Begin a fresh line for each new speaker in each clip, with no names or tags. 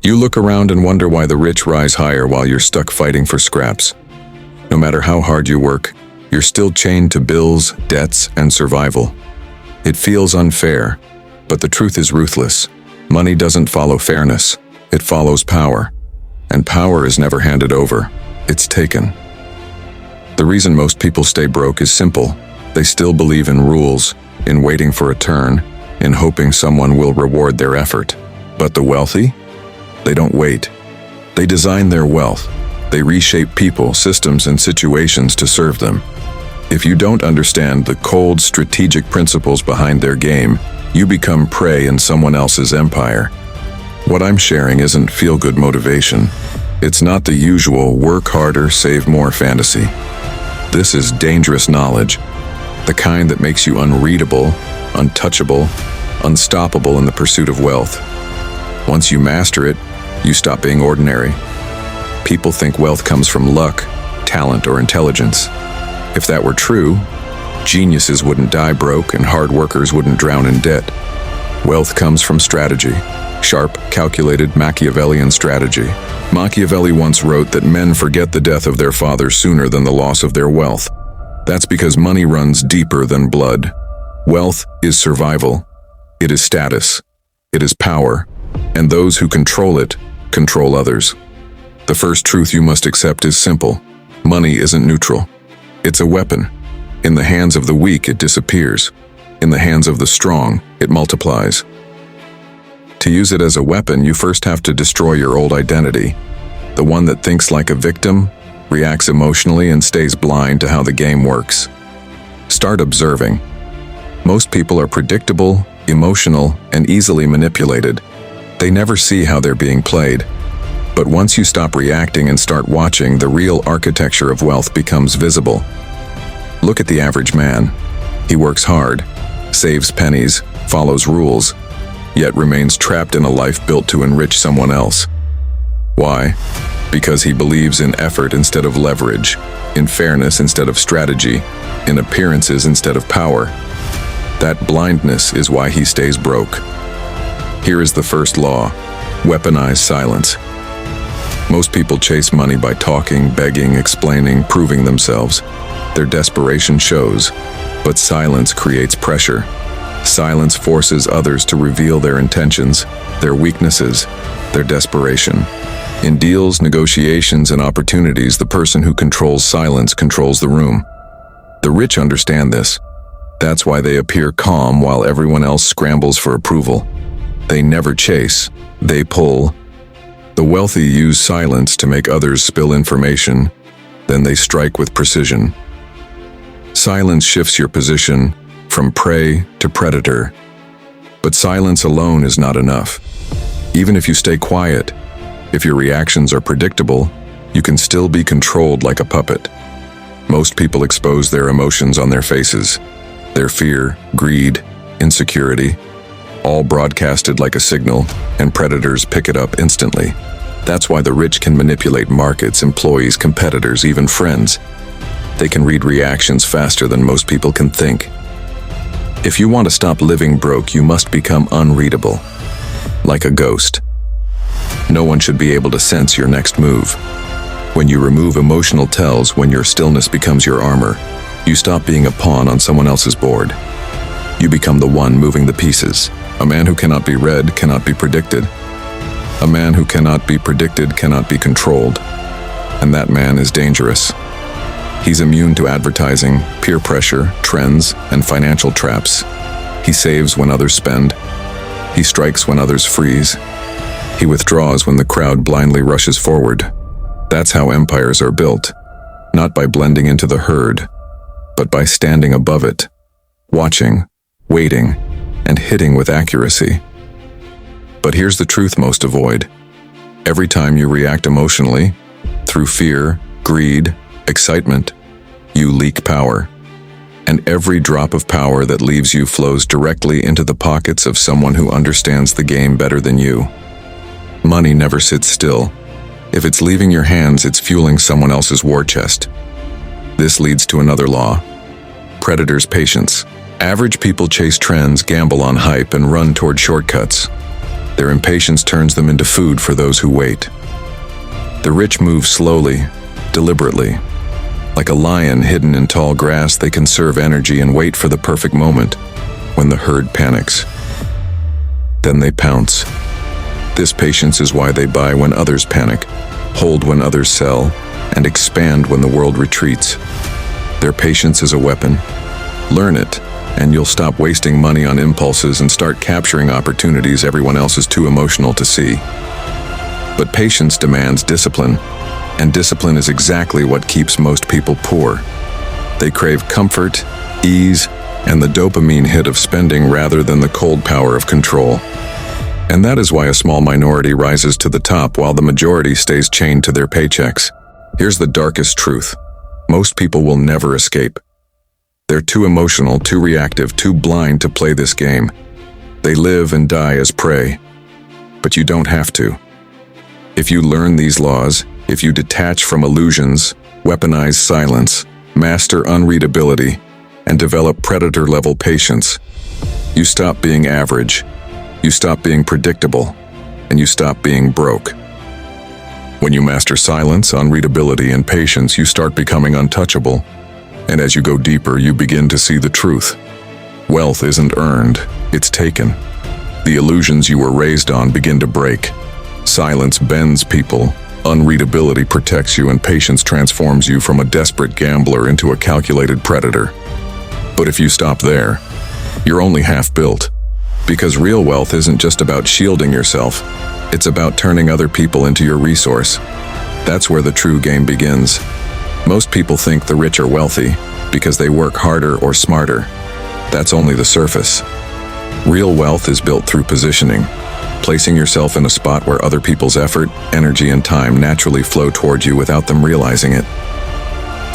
You look around and wonder why the rich rise higher while you're stuck fighting for scraps. No matter how hard you work, you're still chained to bills, debts, and survival. It feels unfair, but the truth is ruthless. Money doesn't follow fairness, it follows power. And power is never handed over, it's taken. The reason most people stay broke is simple. They still believe in rules, in waiting for a turn, in hoping someone will reward their effort. But the wealthy? They don't wait. They design their wealth. They reshape people, systems, and situations to serve them. If you don't understand the cold, strategic principles behind their game, you become prey in someone else's empire. What I'm sharing isn't feel-good motivation. It's not the usual work harder, save more fantasy. This is dangerous knowledge, the kind that makes you unreadable, untouchable, unstoppable in the pursuit of wealth. Once you master it, you stop being ordinary. People think wealth comes from luck, talent, or intelligence. If that were true, geniuses wouldn't die broke and hard workers wouldn't drown in debt. Wealth comes from strategy, sharp, calculated, Machiavellian strategy. Machiavelli once wrote that men forget the death of their father sooner than the loss of their wealth. That's because money runs deeper than blood. Wealth is survival. It is status. It is power. And those who control it, control others. The first truth you must accept is simple. Money isn't neutral. It's a weapon. In the hands of the weak, it disappears. In the hands of the strong, it multiplies. To use it as a weapon, you first have to destroy your old identity. The one that thinks like a victim, reacts emotionally, and stays blind to how the game works. Start observing. Most people are predictable, emotional, and easily manipulated. They never see how they're being played. But once you stop reacting and start watching, the real architecture of wealth becomes visible. Look at the average man. He works hard, saves pennies, follows rules, yet remains trapped in a life built to enrich someone else. Why? Because he believes in effort instead of leverage, in fairness instead of strategy, in appearances instead of power. That blindness is why he stays broke. Here is the first law: weaponize silence. Most people chase money by talking, begging, explaining, proving themselves. Their desperation shows, but silence creates pressure. Silence forces others to reveal their intentions, their weaknesses, their desperation. In deals, negotiations, and opportunities, the person who controls silence controls the room. The rich understand this. That's why they appear calm while everyone else scrambles for approval. They never chase, they pull. The wealthy use silence to make others spill information, then they strike with precision. Silence shifts your position from prey to predator. But silence alone is not enough. Even if you stay quiet, if your reactions are predictable, you can still be controlled like a puppet. Most people expose their emotions on their faces. Their fear, greed, insecurity, all broadcasted like a signal, and predators pick it up instantly. That's why the rich can manipulate markets, employees, competitors, even friends. They can read reactions faster than most people can think. If you want to stop living broke, you must become unreadable, like a ghost. No one should be able to sense your next move. When you remove emotional tells, when your stillness becomes your armor, you stop being a pawn on someone else's board. You become the one moving the pieces. A man who cannot be read cannot be predicted. A man who cannot be predicted cannot be controlled. And that man is dangerous. He's immune to advertising, peer pressure, trends, and financial traps. He saves when others spend. He strikes when others freeze. He withdraws when the crowd blindly rushes forward. That's how empires are built, not by blending into the herd, but by standing above it, watching, waiting, and hitting with accuracy. But here's the truth most avoid. Every time you react emotionally, through fear, greed, excitement, you leak power. And every drop of power that leaves you flows directly into the pockets of someone who understands the game better than you. Money never sits still. If it's leaving your hands, it's fueling someone else's war chest. This leads to another law: predators' patience. Average people chase trends, gamble on hype, and run toward shortcuts. Their impatience turns them into food for those who wait. The rich move slowly, deliberately. Like a lion hidden in tall grass, they conserve energy and wait for the perfect moment when the herd panics. Then they pounce. This patience is why they buy when others panic, hold when others sell, and expand when the world retreats. Their patience is a weapon. Learn it, and you'll stop wasting money on impulses and start capturing opportunities everyone else is too emotional to see. But patience demands discipline, and discipline is exactly what keeps most people poor. They crave comfort, ease, and the dopamine hit of spending rather than the cold power of control. And that is why a small minority rises to the top while the majority stays chained to their paychecks. Here's the darkest truth. Most people will never escape. They're too emotional, too reactive, too blind to play this game. They live and die as prey. But you don't have to. If you learn these laws, if you detach from illusions, weaponize silence, master unreadability, and develop predator-level patience, you stop being average, you stop being predictable, and you stop being broke. When you master silence, unreadability, and patience, you start becoming untouchable. And as you go deeper, you begin to see the truth. Wealth isn't earned, it's taken. The illusions you were raised on begin to break. Silence bends people, unreadability protects you, and patience transforms you from a desperate gambler into a calculated predator. But if you stop there, you're only half built. Because real wealth isn't just about shielding yourself, it's about turning other people into your resource. That's where the true game begins. Most people think the rich are wealthy because they work harder or smarter. That's only the surface. Real wealth is built through positioning, placing yourself in a spot where other people's effort, energy, and time naturally flow toward you without them realizing it.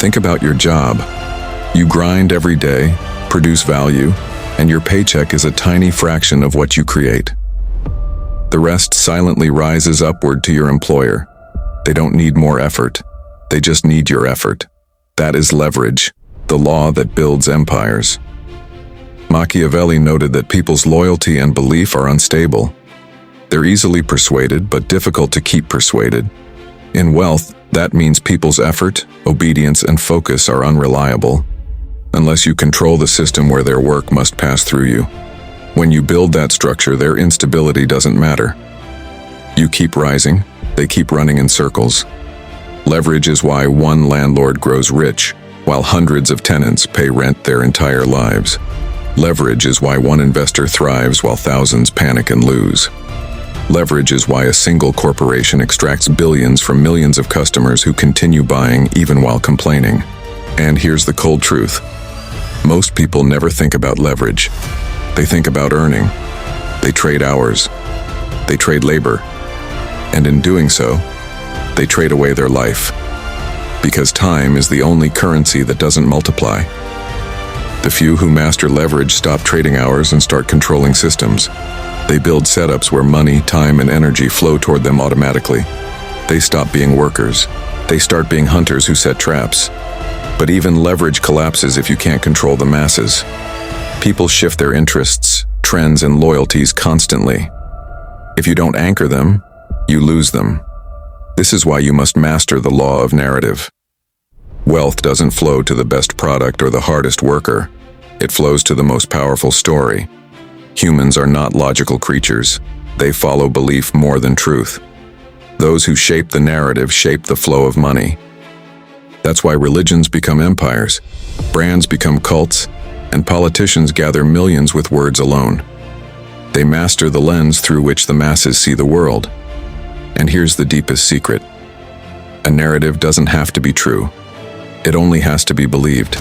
Think about your job. You grind every day, produce value, and your paycheck is a tiny fraction of what you create. The rest silently rises upward to your employer. They don't need more effort. They just need your effort. That is leverage, the law that builds empires. Machiavelli noted that people's loyalty and belief are unstable. They're easily persuaded, but difficult to keep persuaded. In wealth, that means people's effort, obedience, and focus are unreliable, unless you control the system where their work must pass through you. When you build that structure, their instability doesn't matter. You keep rising, they keep running in circles. Leverage is why one landlord grows rich, while hundreds of tenants pay rent their entire lives. Leverage is why one investor thrives while thousands panic and lose. Leverage is why a single corporation extracts billions from millions of customers who continue buying even while complaining. And here's the cold truth. Most people never think about leverage. They think about earning. They trade hours. They trade labor. And in doing so, they trade away their life. Because time is the only currency that doesn't multiply. The few who master leverage stop trading hours and start controlling systems. They build setups where money, time, and energy flow toward them automatically. They stop being workers. They start being hunters who set traps. But even leverage collapses if you can't control the masses. People shift their interests, trends, and loyalties constantly. If you don't anchor them, you lose them. This is why you must master the law of narrative. Wealth doesn't flow to the best product or the hardest worker. It flows to the most powerful story. Humans are not logical creatures. They follow belief more than truth. Those who shape the narrative shape the flow of money. That's why religions become empires, brands become cults, and politicians gather millions with words alone. They master the lens through which the masses see the world. And here's the deepest secret. A narrative doesn't have to be true. It only has to be believed.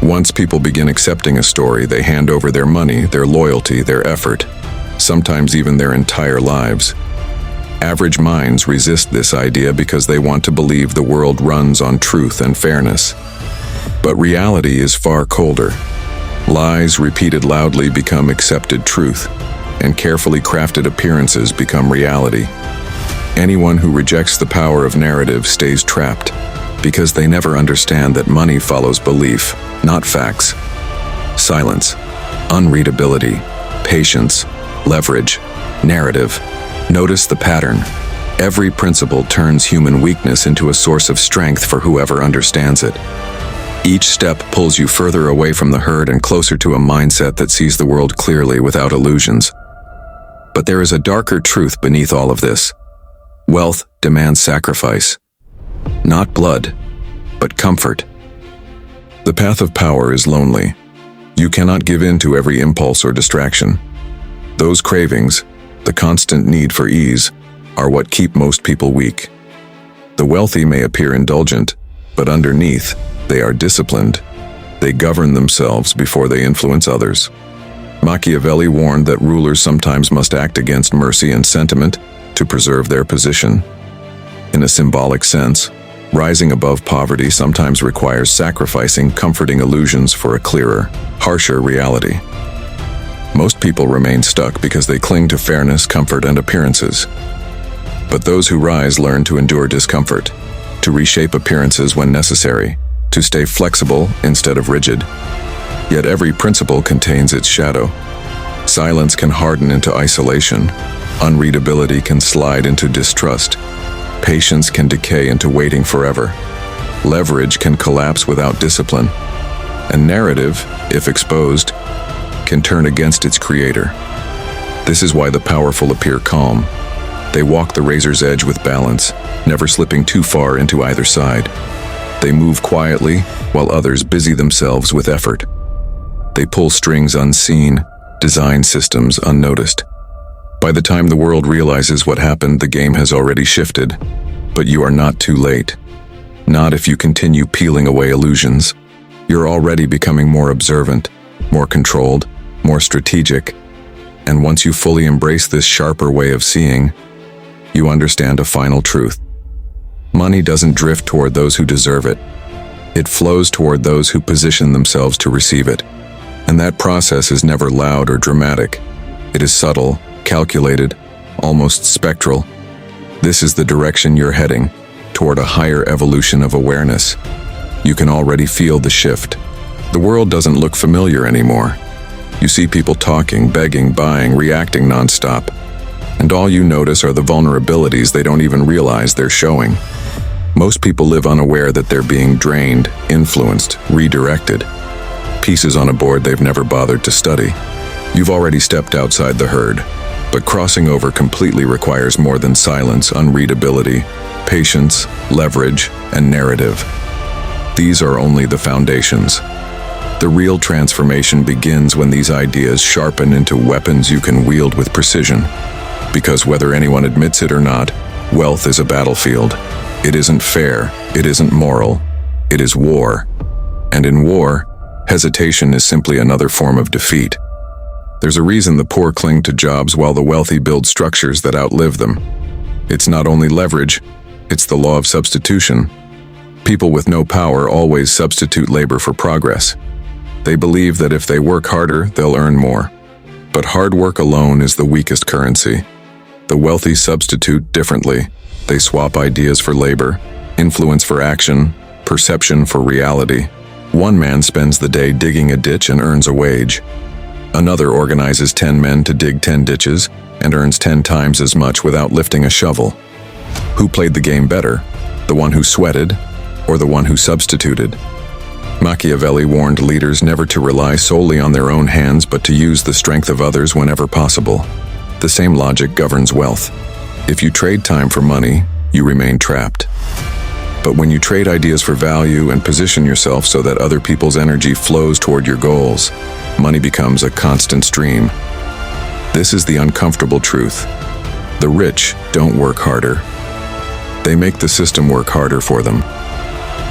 Once people begin accepting a story, they hand over their money, their loyalty, their effort, sometimes even their entire lives. Average minds resist this idea because they want to believe the world runs on truth and fairness. But reality is far colder. Lies repeated loudly become accepted truth, and carefully crafted appearances become reality. Anyone who rejects the power of narrative stays trapped, because they never understand that money follows belief, not facts. Silence, unreadability, patience, leverage. Narrative. Notice the pattern. Every principle turns human weakness into a source of strength for whoever understands it. Each step pulls you further away from the herd and closer to a mindset that sees the world clearly without illusions. But there is a darker truth beneath all of this. Wealth demands sacrifice. Not blood, but comfort. The path of power is lonely. You cannot give in to every impulse or distraction. Those cravings, the constant need for ease, are what keep most people weak. The wealthy may appear indulgent, but underneath, they are disciplined. They govern themselves before they influence others. Machiavelli warned that rulers sometimes must act against mercy and sentiment to preserve their position. In a symbolic sense, rising above poverty sometimes requires sacrificing comforting illusions for a clearer, harsher reality. Most people remain stuck because they cling to fairness, comfort, and appearances. But those who rise learn to endure discomfort, to reshape appearances when necessary, to stay flexible instead of rigid. Yet every principle contains its shadow. Silence can harden into isolation. Unreadability can slide into distrust. Patience can decay into waiting forever. Leverage can collapse without discipline. And narrative, if exposed, can turn against its creator. This is why the powerful appear calm. They walk the razor's edge with balance, never slipping too far into either side. They move quietly, while others busy themselves with effort. They pull strings unseen, design systems unnoticed. By the time the world realizes what happened, the game has already shifted. But you are not too late. Not if you continue peeling away illusions. You're already becoming more observant, more controlled, more strategic. And once you fully embrace this sharper way of seeing, you understand a final truth. Money doesn't drift toward those who deserve it. It flows toward those who position themselves to receive it. And that process is never loud or dramatic. It is subtle, calculated, almost spectral. This is the direction you're heading, toward a higher evolution of awareness. You can already feel the shift. The world doesn't look familiar anymore. You see people talking, begging, buying, reacting nonstop. And all you notice are the vulnerabilities they don't even realize they're showing. Most people live unaware that they're being drained, influenced, redirected. Pieces on a board they've never bothered to study. You've already stepped outside the herd, but crossing over completely requires more than silence, unreadability, patience, leverage, and narrative. These are only the foundations. The real transformation begins when these ideas sharpen into weapons you can wield with precision. Because whether anyone admits it or not, wealth is a battlefield. It isn't fair, it isn't moral, it is war. And in war, hesitation is simply another form of defeat. There's a reason the poor cling to jobs while the wealthy build structures that outlive them. It's not only leverage, it's the law of substitution. People with no power always substitute labor for progress. They believe that if they work harder, they'll earn more. But hard work alone is the weakest currency. The wealthy substitute differently. They swap ideas for labor, influence for action, perception for reality. One man spends the day digging a ditch and earns a wage. Another organizes 10 men to dig 10 ditches and earns 10 times as much without lifting a shovel. Who played the game better? The one who sweated or the one who substituted? Machiavelli warned leaders never to rely solely on their own hands but to use the strength of others whenever possible. The same logic governs wealth. If you trade time for money, you remain trapped. But when you trade ideas for value and position yourself so that other people's energy flows toward your goals, money becomes a constant stream. This is the uncomfortable truth. The rich don't work harder. They make the system work harder for them.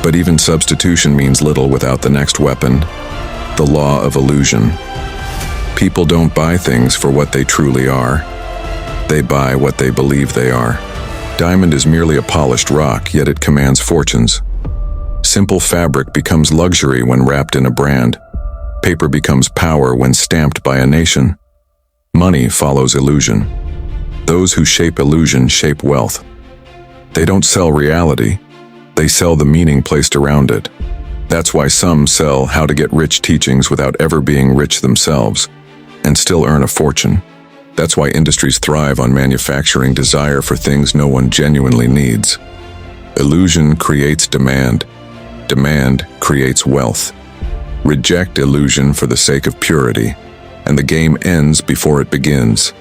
But even substitution means little without the next weapon, the law of illusion. People don't buy things for what they truly are. They buy what they believe they are. Diamond is merely a polished rock, yet it commands fortunes. Simple fabric becomes luxury when wrapped in a brand. Paper becomes power when stamped by a nation. Money follows illusion. Those who shape illusion shape wealth. They don't sell reality. They sell the meaning placed around it. That's why some sell how to get rich teachings without ever being rich themselves, and still earn a fortune. That's why industries thrive on manufacturing desire for things no one genuinely needs. Illusion creates demand. Demand creates wealth. Reject illusion for the sake of purity, and the game ends before it begins.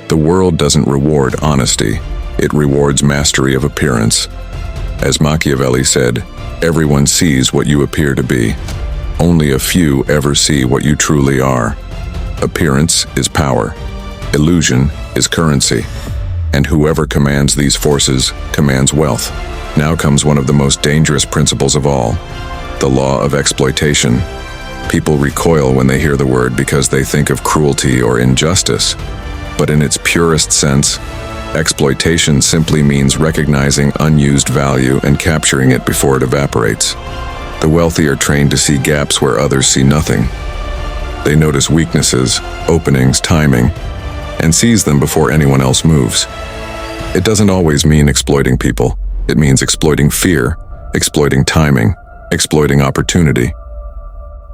The world doesn't reward honesty, it rewards mastery of appearance. As Machiavelli said, everyone sees what you appear to be. Only a few ever see what you truly are. Appearance is power. Illusion is currency. And whoever commands these forces commands wealth. Now comes one of the most dangerous principles of all, the law of exploitation. People recoil when they hear the word because they think of cruelty or injustice. But in its purest sense, exploitation simply means recognizing unused value and capturing it before it evaporates. The wealthy are trained to see gaps where others see nothing. They notice weaknesses, openings, timing, and seize them before anyone else moves. It doesn't always mean exploiting people. It means exploiting fear, exploiting timing, exploiting opportunity.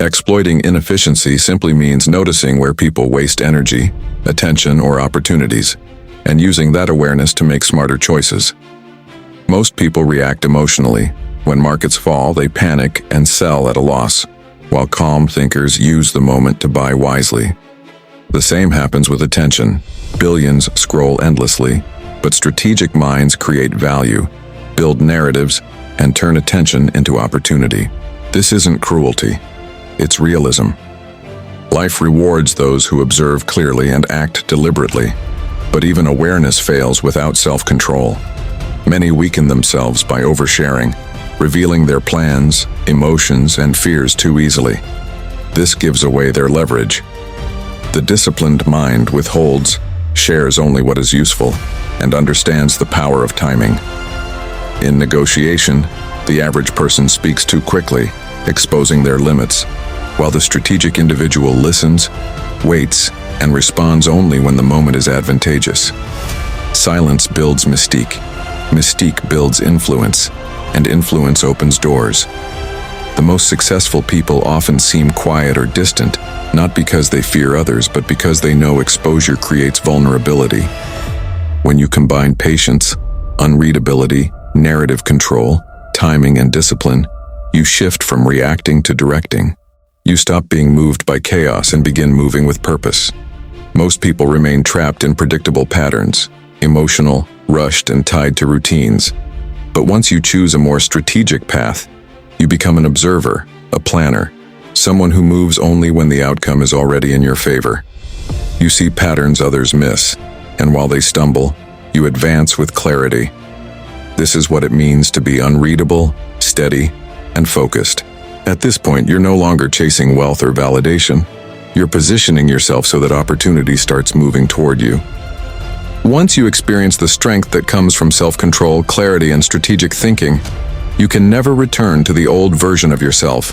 Exploiting inefficiency simply means noticing where people waste energy, attention, or opportunities, and using that awareness to make smarter choices. Most people react emotionally. When markets fall, they panic and sell at a loss, while calm thinkers use the moment to buy wisely. The same happens with attention. Billions scroll endlessly, but strategic minds create value, build narratives, and turn attention into opportunity. This isn't cruelty, it's realism. Life rewards those who observe clearly and act deliberately, but even awareness fails without self-control. Many weaken themselves by oversharing, revealing their plans, emotions, and fears too easily. This gives away their leverage. The disciplined mind withholds, shares only what is useful, and understands the power of timing. In negotiation, the average person speaks too quickly, exposing their limits, while the strategic individual listens, waits, and responds only when the moment is advantageous. Silence builds mystique. Mystique builds influence, and influence opens doors. The most successful people often seem quiet or distant, not because they fear others, but because they know exposure creates vulnerability. When you combine patience, unreadability, narrative control, timing, and discipline, you shift from reacting to directing. You stop being moved by chaos and begin moving with purpose. Most people remain trapped in predictable patterns, emotional, rushed, and tied to routines. But once you choose a more strategic path, you become an observer, a planner, someone who moves only when the outcome is already in your favor. You see patterns others miss, and while they stumble, you advance with clarity. This is what it means to be unreadable, steady, and focused. At this point, you're no longer chasing wealth or validation. You're positioning yourself so that opportunity starts moving toward you. Once you experience the strength that comes from self-control, clarity, and strategic thinking, you can never return to the old version of yourself.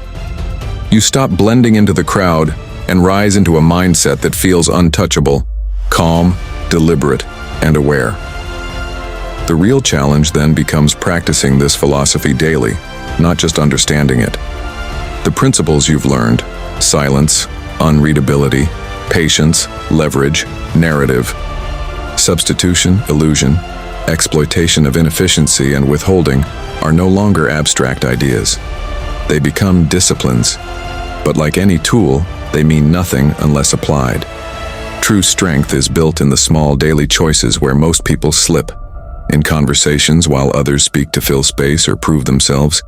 You stop blending into the crowd and rise into a mindset that feels untouchable, calm, deliberate, and aware. The real challenge then becomes practicing this philosophy daily, not just understanding it. The principles you've learned, silence, unreadability, patience, leverage, narrative, substitution, illusion, exploitation of inefficiency, and withholding, are no longer abstract ideas. They become disciplines, but like any tool, they mean nothing unless applied. True strength is built in the small daily choices where most people slip. In conversations while others speak to fill space or prove themselves,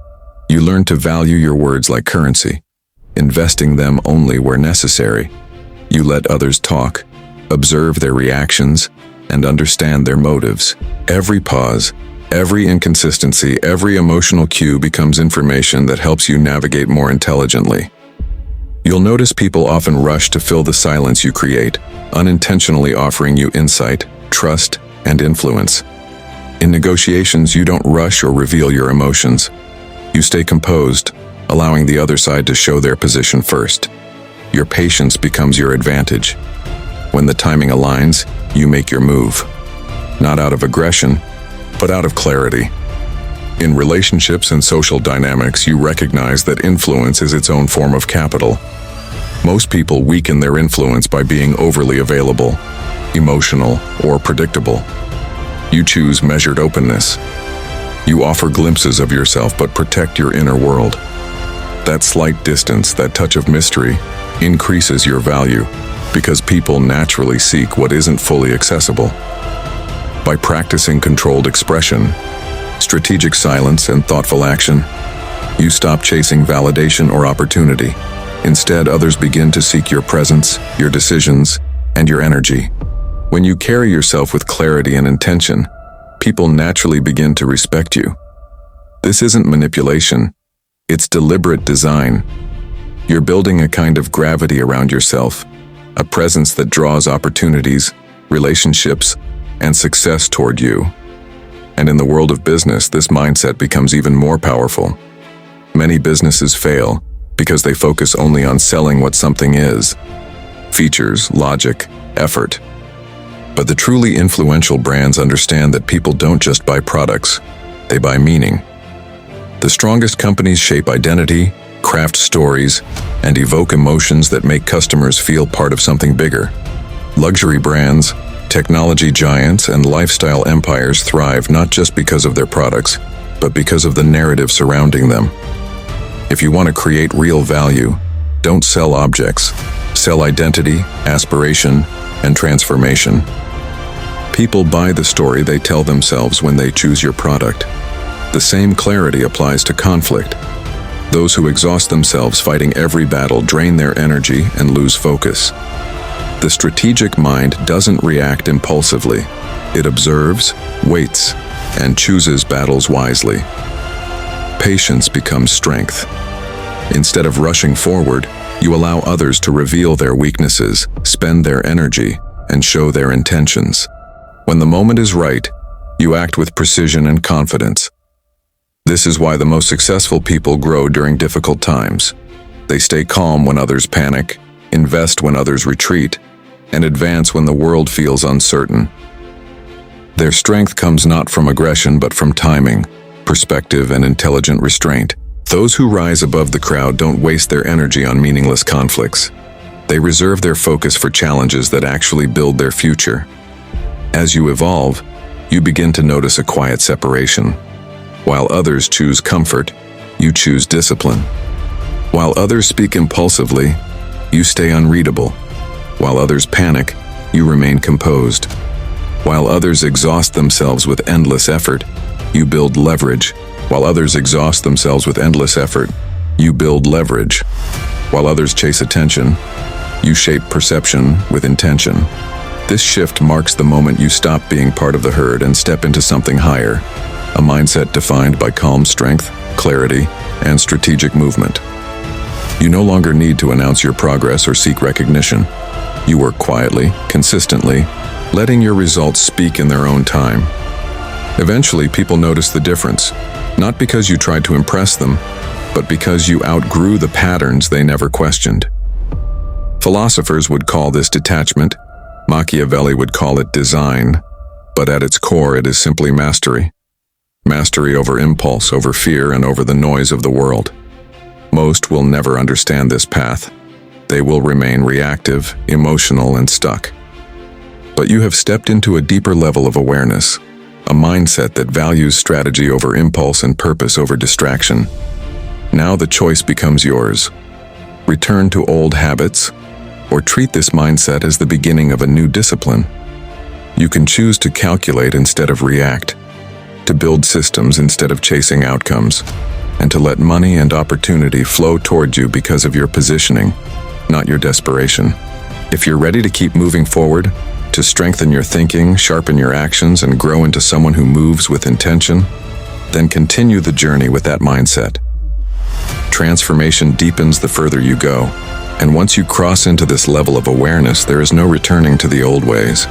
you learn to value your words like currency, investing them only where necessary. You let others talk, observe their reactions, and understand their motives. Every pause, every inconsistency, every emotional cue becomes information that helps you navigate more intelligently. You'll notice people often rush to fill the silence you create, unintentionally offering you insight, trust, and influence. In negotiations, you don't rush or reveal your emotions. You stay composed, allowing the other side to show their position first. Your patience becomes your advantage. When the timing aligns, you make your move. Not out of aggression, but out of clarity. In relationships and social dynamics, you recognize that influence is its own form of capital. Most people weaken their influence by being overly available. emotional, or predictable. You choose measured openness. You offer glimpses of yourself but protect your inner world. That slight distance, that touch of mystery, increases your value because people naturally seek what isn't fully accessible. By practicing controlled expression, strategic silence, and thoughtful action, you stop chasing validation or opportunity. Instead, others begin to seek your presence, your decisions, and your energy. When you carry yourself with clarity and intention, people naturally begin to respect you. This isn't manipulation, it's deliberate design. You're building a kind of gravity around yourself, a presence that draws opportunities, relationships, and success toward you. And in the world of business, this mindset becomes even more powerful. Many businesses fail because they focus only on selling what something is: features, logic, effort. But the truly influential brands understand that people don't just buy products, they buy meaning. The strongest companies shape identity, craft stories, and evoke emotions that make customers feel part of something bigger. Luxury brands, technology giants, and lifestyle empires thrive not just because of their products, but because of the narrative surrounding them. If you want to create real value, don't sell objects. Sell identity, aspiration, and transformation. People buy the story they tell themselves when they choose your product. The same clarity applies to conflict. Those who exhaust themselves fighting every battle drain their energy and lose focus. The strategic mind doesn't react impulsively. It observes, waits, and chooses battles wisely. Patience becomes strength. Instead of rushing forward, you allow others to reveal their weaknesses, spend their energy, and show their intentions. When the moment is right, you act with precision and confidence. This is why the most successful people grow during difficult times. They stay calm when others panic, invest when others retreat, and advance when the world feels uncertain. Their strength comes not from aggression but from timing, perspective, and intelligent restraint. Those who rise above the crowd don't waste their energy on meaningless conflicts. They reserve their focus for challenges that actually build their future. As you evolve, you begin to notice a quiet separation. While others choose comfort, you choose discipline. While others speak impulsively, you stay unreadable. While others panic, you remain composed. While others exhaust themselves with endless effort, you build leverage. While others exhaust themselves with endless effort, you build leverage. While others chase attention, you shape perception with intention. This shift marks the moment you stop being part of the herd and step into something higher, a mindset defined by calm strength, clarity, and strategic movement. You no longer need to announce your progress or seek recognition. You work quietly, consistently, letting your results speak in their own time. Eventually, people notice the difference, not because you tried to impress them, but because you outgrew the patterns they never questioned. Philosophers would call this detachment, Machiavelli would call it design, but at its core it is simply mastery. Mastery over impulse, over fear, and over the noise of the world. Most will never understand this path. They will remain reactive, emotional, and stuck. But you have stepped into a deeper level of awareness, a mindset that values strategy over impulse and purpose over distraction. Now the choice becomes yours. Return to old habits, or treat this mindset as the beginning of a new discipline. You can choose to calculate instead of react, to build systems instead of chasing outcomes, and to let money and opportunity flow toward you because of your positioning, not your desperation. If you're ready to keep moving forward, to strengthen your thinking, sharpen your actions, and grow into someone who moves with intention, then continue the journey with that mindset. Transformation deepens the further you go, and once you cross into this level of awareness, there is no returning to the old ways.